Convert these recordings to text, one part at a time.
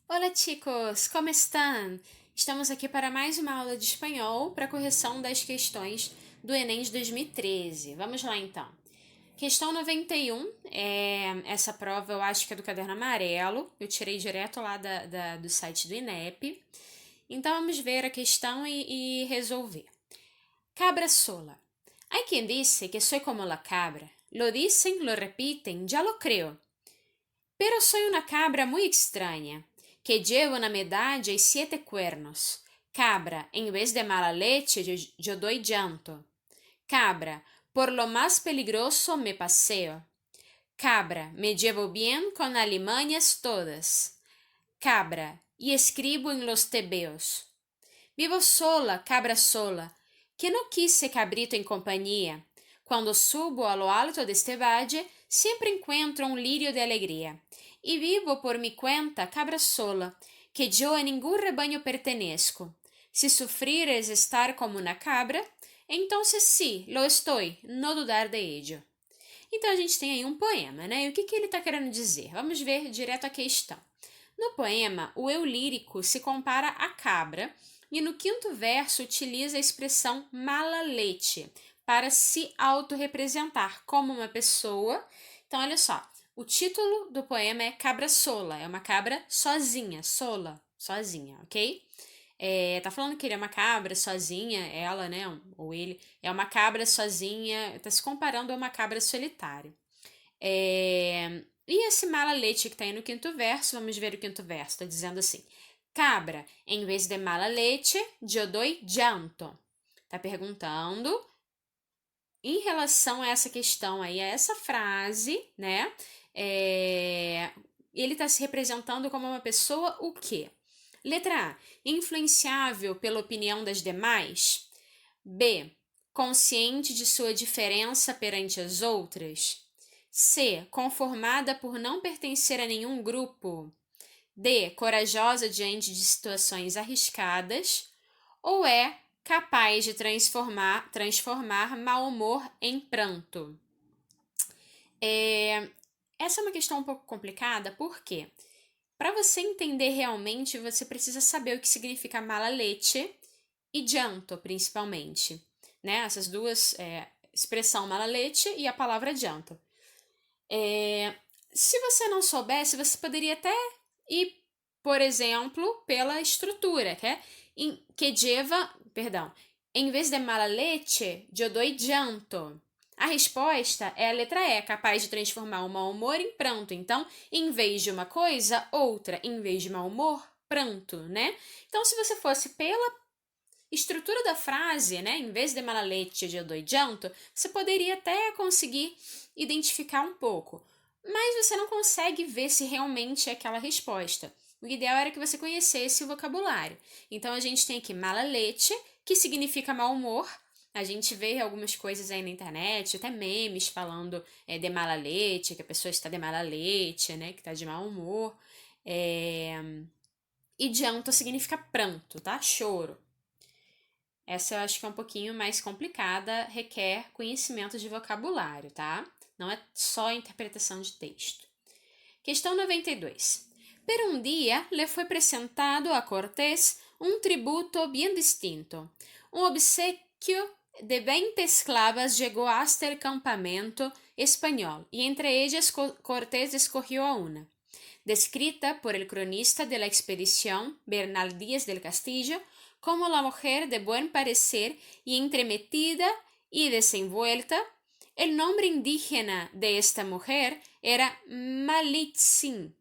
Olá, chicos! Como estão? Estamos aqui para mais uma aula de espanhol para correção das questões do Enem de 2013. Vamos lá, então. Questão 91, essa prova eu acho que é do caderno amarelo, eu tirei direto lá do site do INEP. Então vamos ver a questão e resolver. Cabra sola. Hay quien dice que soy como la cabra. Lo dicen, lo repiten, ya lo creo. Pero soy una cabra muy extraña, que llevo na medalla y 7 cuernos. Cabra, en vez de mala leche, yo doy llanto. Cabra, por lo más peligroso me paseo. Cabra, me llevo bien con alimañas todas. Cabra, y escribo en los tebeos. Vivo sola, cabra sola, que no quise cabrito en compañía. Cuando subo a lo alto de este valle, siempre encuentro un lirio de alegría. Y vivo por mi cuenta, cabra sola, que yo a ningún rebaño pertenezco. Si sufrir es estar como una cabra, entonces sí, lo estoy, no dudar de ello. Então a gente tem aí um poema, né? E o que ele está querendo dizer? Vamos ver direto a questão. No poema, o eu lírico se compara à cabra e no quinto verso utiliza a expressão mala leche para se autorrepresentar como uma pessoa. Então, olha só, o título do poema é Cabra Sola, é uma cabra sozinha, sola, sozinha, ok? Tá falando que ele é uma cabra sozinha, ela, né, ou ele, é uma cabra sozinha, tá se comparando a uma cabra solitária. E esse mala leite que tá aí no quinto verso, vamos ver o quinto verso, tá dizendo assim, cabra, em vez de mala leite, yo doy llanto. Tá perguntando em relação a essa questão aí, a essa frase, né, ele tá se representando como uma pessoa o quê? Letra A, influenciável pela opinião das demais. B, consciente de sua diferença perante as outras. C, conformada por não pertencer a nenhum grupo. D, corajosa diante de situações arriscadas. Ou E, capaz de transformar mau humor em pranto. Essa é uma questão um pouco complicada, porque para você entender realmente, você precisa saber o que significa mala leche e llanto, principalmente, né? Essas duas, expressão mala leche e a palavra llanto. Se você não soubesse, você poderia até ir, por exemplo, pela estrutura, que lleva, perdão, em vez de mala leche, yo doy llanto. A resposta é a letra E, capaz de transformar o mau humor em pranto. Então, em vez de uma coisa, outra. Em vez de mau humor, pranto, né? Então, se você fosse pela estrutura da frase, né, em vez de mala leche, yo doy llanto, você poderia até conseguir identificar um pouco. Mas você não consegue ver se realmente é aquela resposta. O ideal era que você conhecesse o vocabulário. Então, a gente tem aqui mala leche, que significa mau humor. A gente vê algumas coisas aí na internet, até memes falando de mala leche, que a pessoa está de mala leche, né, que está de mau humor. E llanto significa pranto, tá? Choro. Essa eu acho que é um pouquinho mais complicada, requer conhecimento de vocabulário, tá? Não é só interpretação de texto. Questão 92. Pero un día le fue presentado a Cortés un tributo bien distinto. Un obsequio de 20 esclavas llegó hasta el campamento español y entre ellas Cortés escogió a una. Descrita por el cronista de la expedición, Bernal Díaz del Castillo, como la mujer de buen parecer y entremetida y desenvuelta, el nombre indígena de esta mujer era Malitzin,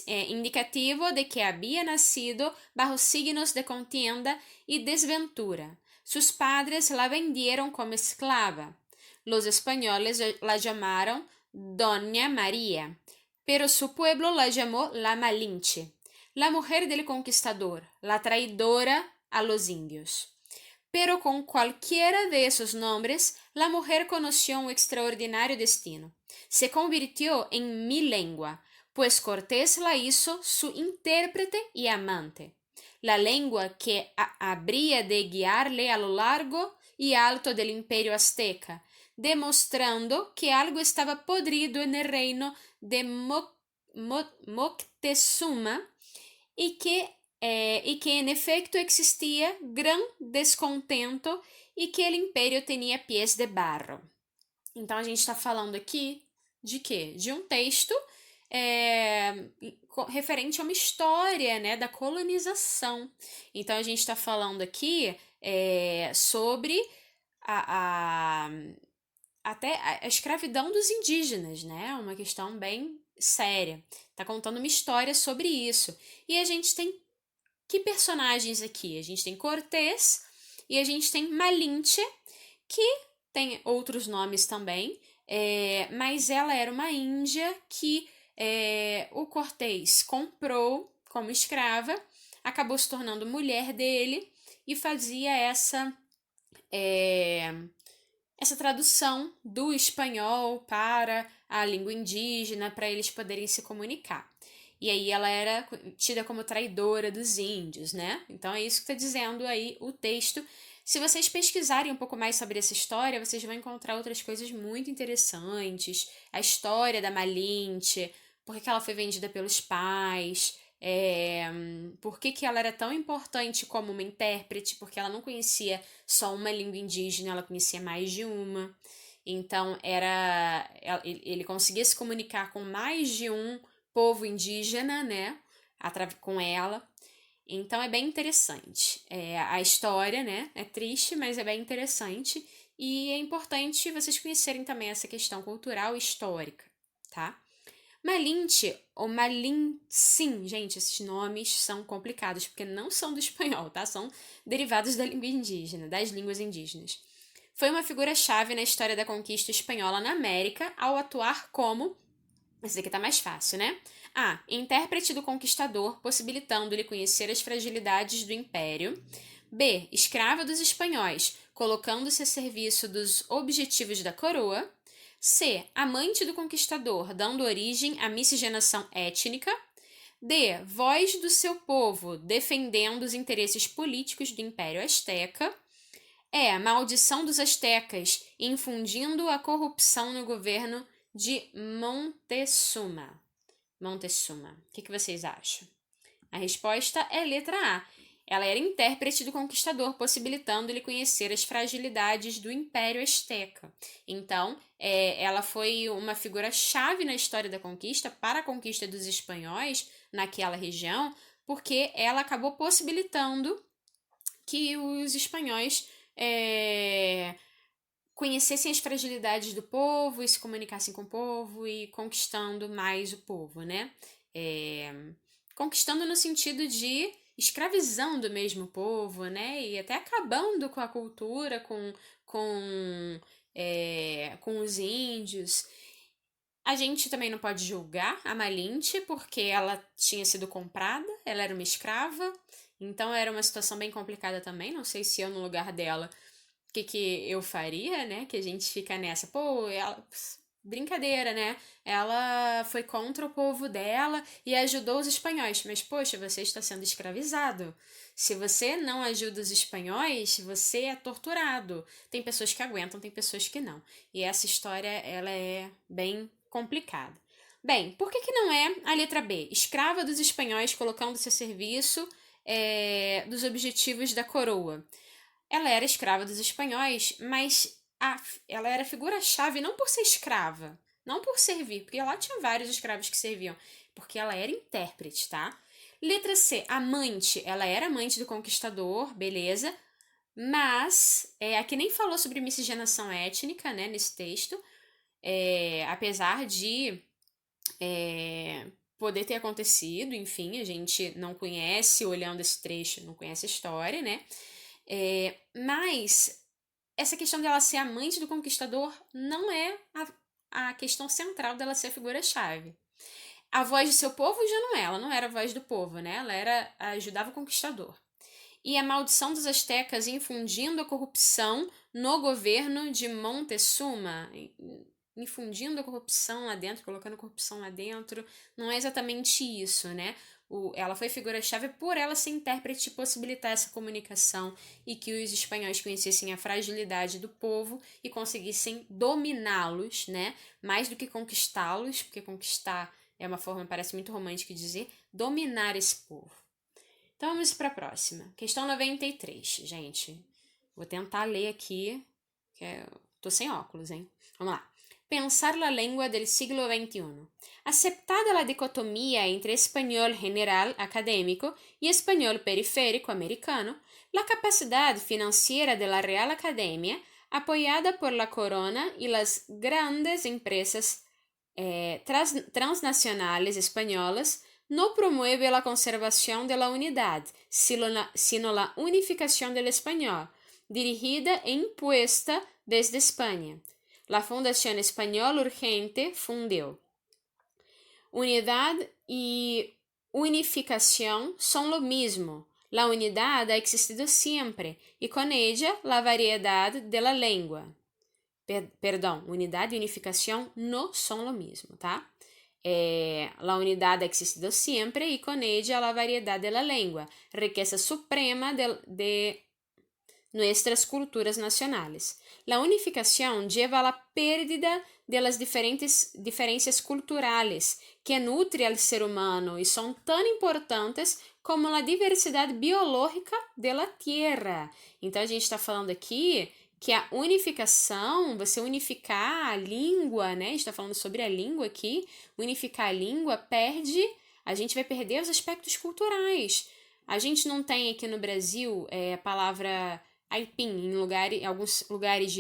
indicativo de que había nacido bajo signos de contienda y desventura. Sus padres la vendieron como esclava. Los españoles la llamaron Doña María, pero su pueblo la llamó la Malinche, la mujer del conquistador, la traidora a los indios. Pero con cualquiera de esos nombres, la mujer conoció un extraordinario destino. Se convirtió en mi lengua, pues Cortés la hizo su intérprete y amante. La lengua que habría de guiarle a lo largo y alto del imperio azteca, demostrando que algo estaba podrido en el reino de Moctezuma e que en efecto existia gran descontento e que el imperio tenía pies de barro. Então, a gente está falando aqui de quê? De um texto referente a uma história, né, da colonização. Então, a gente está falando aqui sobre até a escravidão dos indígenas, né? Uma questão bem séria. Tá contando uma história sobre isso. E a gente tem que personagens aqui? A gente tem Cortés e a gente tem Malinche, que tem outros nomes também, mas ela era uma índia que o Cortés comprou como escrava, acabou se tornando mulher dele e fazia essa tradução do espanhol para a língua indígena, para eles poderem se comunicar. E aí ela era tida como traidora dos índios, né? Então é isso que está dizendo aí o texto. Se vocês pesquisarem um pouco mais sobre essa história, vocês vão encontrar outras coisas muito interessantes. A história da Malinche, por que ela foi vendida pelos pais, por que ela era tão importante como uma intérprete, porque ela não conhecia só uma língua indígena, ela conhecia mais de uma. Então, ele conseguia se comunicar com mais de um povo indígena, né, com ela. Então, é bem interessante. A história, né, é triste, mas é bem interessante. E é importante vocês conhecerem também essa questão cultural e histórica, tá? Malinche ou Malintzin, gente, esses nomes são complicados, porque não são do espanhol, tá? São derivados da língua indígena, das línguas indígenas. Foi uma figura-chave na história da conquista espanhola na América ao atuar como... Esse aqui tá mais fácil, né? A. Intérprete do conquistador, possibilitando-lhe conhecer as fragilidades do império. B. Escrava dos espanhóis, colocando-se a serviço dos objetivos da coroa. C. Amante do conquistador, dando origem à miscigenação étnica. D. Voz do seu povo, defendendo os interesses políticos do Império Azteca. E. Maldição dos astecas, infundindo a corrupção no governo de Montezuma. Montezuma. O que vocês acham? A resposta é letra A. Ela era intérprete do conquistador, possibilitando-lhe conhecer as fragilidades do Império Azteca. Então, ela foi uma figura-chave na história da conquista, para a conquista dos espanhóis naquela região, porque ela acabou possibilitando que os espanhóis conhecessem as fragilidades do povo e se comunicassem com o povo e conquistando mais o povo, né? Conquistando no sentido de escravizando mesmo o povo, né? E até acabando com a cultura, com os índios. A gente também não pode julgar a Malinche, porque ela tinha sido comprada, ela era uma escrava, então era uma situação bem complicada também. Não sei se eu, no lugar dela, o que eu faria, né? Que a gente fica nessa, brincadeira, né? Ela foi contra o povo dela e ajudou os espanhóis. Mas, poxa, você está sendo escravizado. Se você não ajuda os espanhóis, você é torturado. Tem pessoas que aguentam, tem pessoas que não. E essa história, ela é bem complicada. Bem, por que não é a letra B? Escrava dos espanhóis colocando-se a serviço dos objetivos da coroa. Ela era escrava dos espanhóis, mas ela era figura-chave não por ser escrava, não por servir, porque lá tinha vários escravos que serviam, porque ela era intérprete, tá? Letra C, amante. Ela era amante do conquistador, beleza, mas aqui nem falou sobre miscigenação étnica, né, nesse texto, apesar de poder ter acontecido, enfim, a gente não conhece, olhando esse trecho, não conhece a história, né? Mas essa questão dela ser amante do conquistador não é a questão central dela ser a figura-chave. A voz do seu povo já não é, ela não era a voz do povo, né? Ela ajudava o conquistador. E a maldição dos astecas infundindo a corrupção no governo de Montezuma, infundindo a corrupção lá dentro, colocando a corrupção lá dentro, não é exatamente isso, né? Ela foi figura-chave por ela ser intérprete e possibilitar essa comunicação e que os espanhóis conhecessem a fragilidade do povo e conseguissem dominá-los, né? Mais do que conquistá-los, porque conquistar é uma forma, parece muito romântica de dizer, dominar esse povo, Então vamos para a próxima. Questão 93, gente. Vou tentar ler aqui, que tô sem óculos, hein? Vamos lá. Pensar la lengua del siglo XXI. Aceptada la dicotomía entre español general académico y español periférico americano, la capacidad financiera de la Real Academia, apoyada por la corona y las grandes empresas transnacionales españolas, no promueve la conservación de la unidad, sino la unificación del español, dirigida e impuesta desde España. La Fundación Español Urgente fundió. Unidad y unificación son lo mismo. La unidad ha existido siempre y con ella la variedad de la lengua. Perdão, unidade e unificação não são lo mismo, tá? La unidad ha existido siempre y con ella la variedad de la lengua, riqueza suprema de nuestras culturas nacionales. La unificación lleva a la pérdida de las diferencias culturales que nutre al ser humano y son tan importantes como la diversidade biológica de la Tierra. Então, a gente está falando aqui que a unificação, você unificar a língua, né? A gente está falando sobre a língua aqui, unificar a língua a gente vai perder os aspectos culturais. A gente não tem aqui no Brasil a palavra aipim, em alguns lugares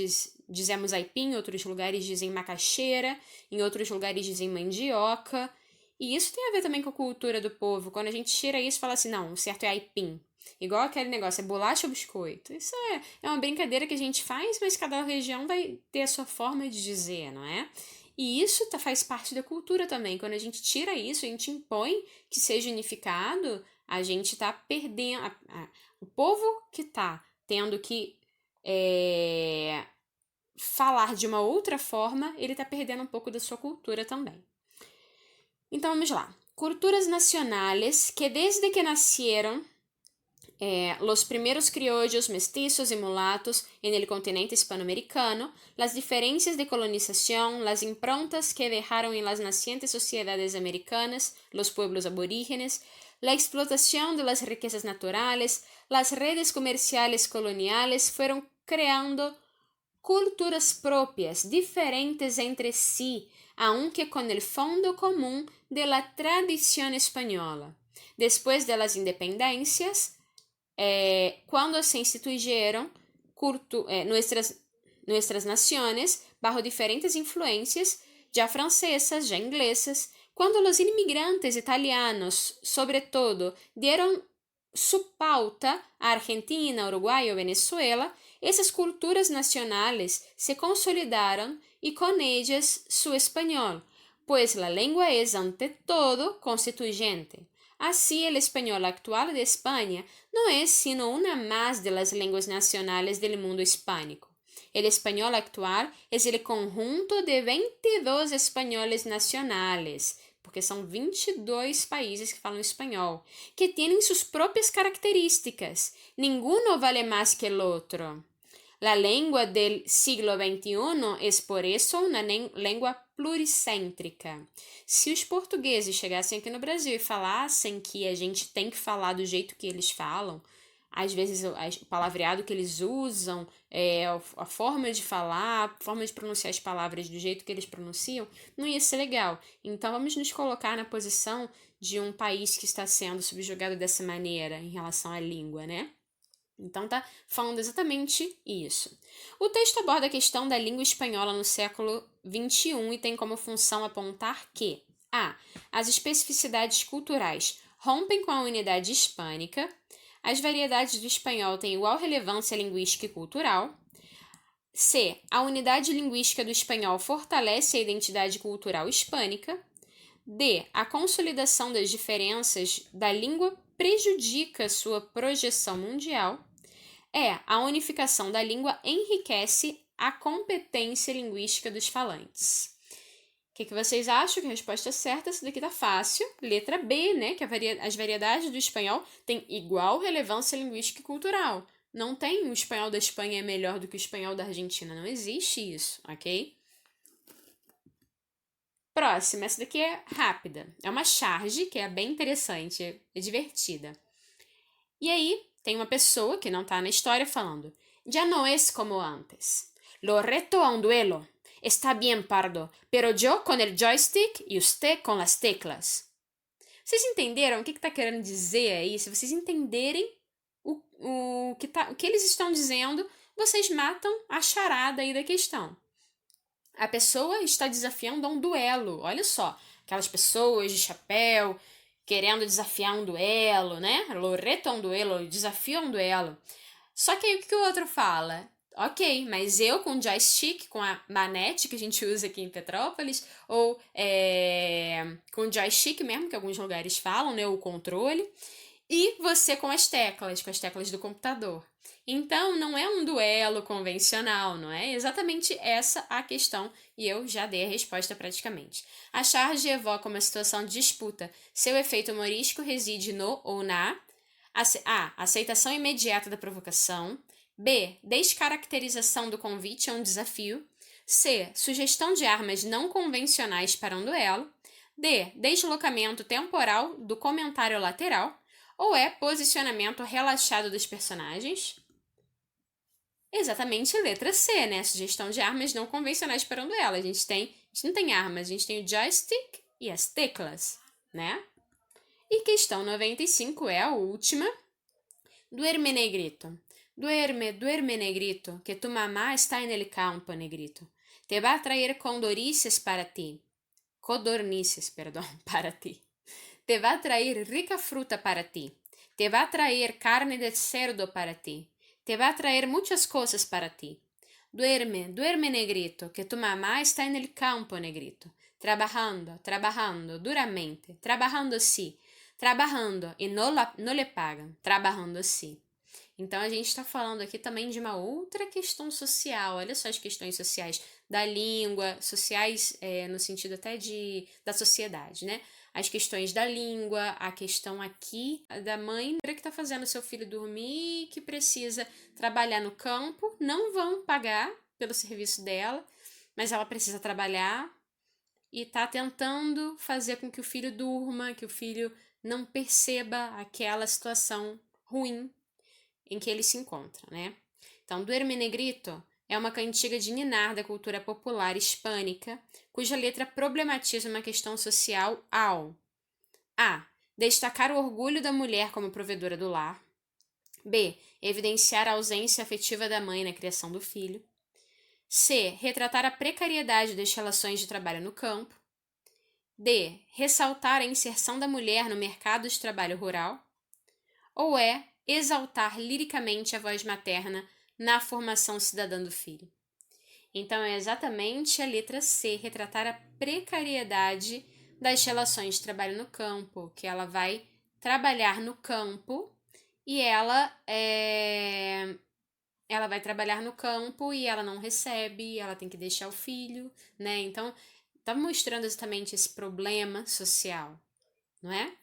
dizemos aipim, em outros lugares dizem macaxeira, em outros lugares dizem mandioca, e isso tem a ver também com a cultura do povo. Quando a gente tira isso, fala assim, não, o certo é aipim. Igual aquele negócio, é bolacha ou biscoito. Isso é uma brincadeira que a gente faz, mas cada região vai ter a sua forma de dizer, não é? E isso faz parte da cultura também. Quando a gente tira isso, a gente impõe que seja unificado, a gente está perdendo. O povo que está tendo que falar de uma outra forma, ele está perdendo um pouco da sua cultura também. Então vamos lá. Culturas nacionales que desde que nacieron los primeros criollos, mestizos y mulatos en el continente hispanoamericano, las diferencias de colonización, las improntas que dejaron en las nacientes sociedades americanas, los pueblos aborígenes, la explotación de las riquezas naturales, las redes comerciales coloniales fueron creando culturas propias, diferentes entre sí, aunque con el fondo común de la tradición española. Después de las independencias, cuando se instituyeron nuestras naciones bajo diferentes influencias, ya francesas, ya inglesas, cuando los inmigrantes italianos, sobre todo, dieron su pauta a Argentina, Uruguay o Venezuela, esas culturas nacionales se consolidaron y con ellas su español, pues la lengua es ante todo constituyente. Así, el español actual de España no es sino una más de las lenguas nacionales del mundo hispánico. El español actual es el conjunto de 22 españoles nacionales, porque são 22 países que falam espanhol, que têm suas próprias características. Ninguno vale más que el otro. La lengua del siglo XXI es por eso una lengua pluricêntrica. Se os portugueses chegassem aqui no Brasil e falassem que a gente tem que falar do jeito que eles falam, às vezes o palavreado que eles usam, a forma de falar, a forma de pronunciar as palavras do jeito que eles pronunciam, não ia ser legal. Então vamos nos colocar na posição de um país que está sendo subjugado dessa maneira em relação à língua, né? Então tá falando exatamente isso. O texto aborda a questão da língua espanhola no século XXI e tem como função apontar que a. As especificidades culturais rompem com a unidade hispânica. As variedades do espanhol têm igual relevância linguística e cultural. C. A unidade linguística do espanhol fortalece a identidade cultural hispânica. D. A consolidação das diferenças da língua prejudica sua projeção mundial. A unificação da língua enriquece a competência linguística dos falantes. O que vocês acham que a resposta certa? Essa daqui tá fácil. Letra B, né? Que as variedades do espanhol têm igual relevância linguística e cultural. Não tem o espanhol da Espanha é melhor do que o espanhol da Argentina. Não existe isso, ok? Próxima, essa daqui é rápida. É uma charge que é bem interessante, é divertida. E aí, tem uma pessoa que não tá na história falando: Ya no es como antes. Lo reto a un duelo. Está bien, pardo, pero yo con el joystick y usted con las teclas. Vocês entenderam o que está querendo dizer aí? Se vocês entenderem o que eles estão dizendo, vocês matam a charada aí da questão. A pessoa está desafiando a um duelo. Olha só, aquelas pessoas de chapéu querendo desafiar um duelo, né? Loreto a um duelo, desafio a um duelo. Só que aí o que o outro fala? Ok, mas eu com joystick, com a manete que a gente usa aqui em Petrópolis, ou com joystick mesmo, que alguns lugares falam, né? O controle, e você com as teclas do computador. Então, não é um duelo convencional, não é exatamente essa a questão, e eu já dei a resposta praticamente. A charge evoca uma situação de disputa. Seu efeito humorístico reside no ou na A. Aceitação imediata da provocação. B. Descaracterização do convite a um desafio. C. Sugestão de armas não convencionais para um duelo. D. Deslocamento temporal do comentário lateral. Ou é posicionamento relaxado dos personagens? Exatamente letra C, né? Sugestão de armas não convencionais para um duelo. A gente não tem armas, a gente tem o joystick e as teclas, né? E questão 95 é a última. Duerme, negrito. Duerme, duerme, negrito, que tu mamá está en el campo, negrito. Te va a traer condornices para ti. Codornices, perdón, para ti. Te va a traer rica fruta para ti. Te va a traer carne de cerdo para ti. Te va a traer muchas cosas para ti. Duerme, duerme, negrito, que tu mamá está en el campo, negrito. Trabajando, trabajando duramente. Trabajando sí. Trabajando e não lhe pagam. Trabajando sí. Então, a gente está falando aqui também de uma outra questão social. Olha só as questões sociais da língua, sociais no sentido até da sociedade, né? As questões da língua, a questão aqui da mãe que está fazendo seu filho dormir, que precisa trabalhar no campo, não vão pagar pelo serviço dela, mas ela precisa trabalhar e está tentando fazer com que o filho durma, que o filho não perceba aquela situação ruim em que ele se encontra, né? Então, Duerme Negrito é uma cantiga de ninar da cultura popular hispânica, cuja letra problematiza uma questão social ao A. Destacar o orgulho da mulher como provedora do lar. B. Evidenciar a ausência afetiva da mãe na criação do filho. C. Retratar a precariedade das relações de trabalho no campo. D. Ressaltar a inserção da mulher no mercado de trabalho rural. Ou é exaltar liricamente a voz materna na formação cidadã do filho. Então, é exatamente a letra C, retratar a precariedade das relações de trabalho no campo, que ela vai trabalhar no campo e ela vai trabalhar no campo e ela não recebe, ela tem que deixar o filho, né? Então, tá mostrando exatamente esse problema social, não é?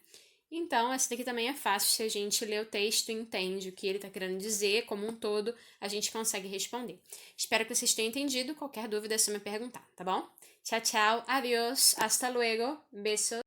Então, essa daqui também é fácil, se a gente lê o texto e entende o que ele está querendo dizer, como um todo, a gente consegue responder. Espero que vocês tenham entendido. Qualquer dúvida é só me perguntar, tá bom? Tchau, tchau, adiós, hasta luego, besos.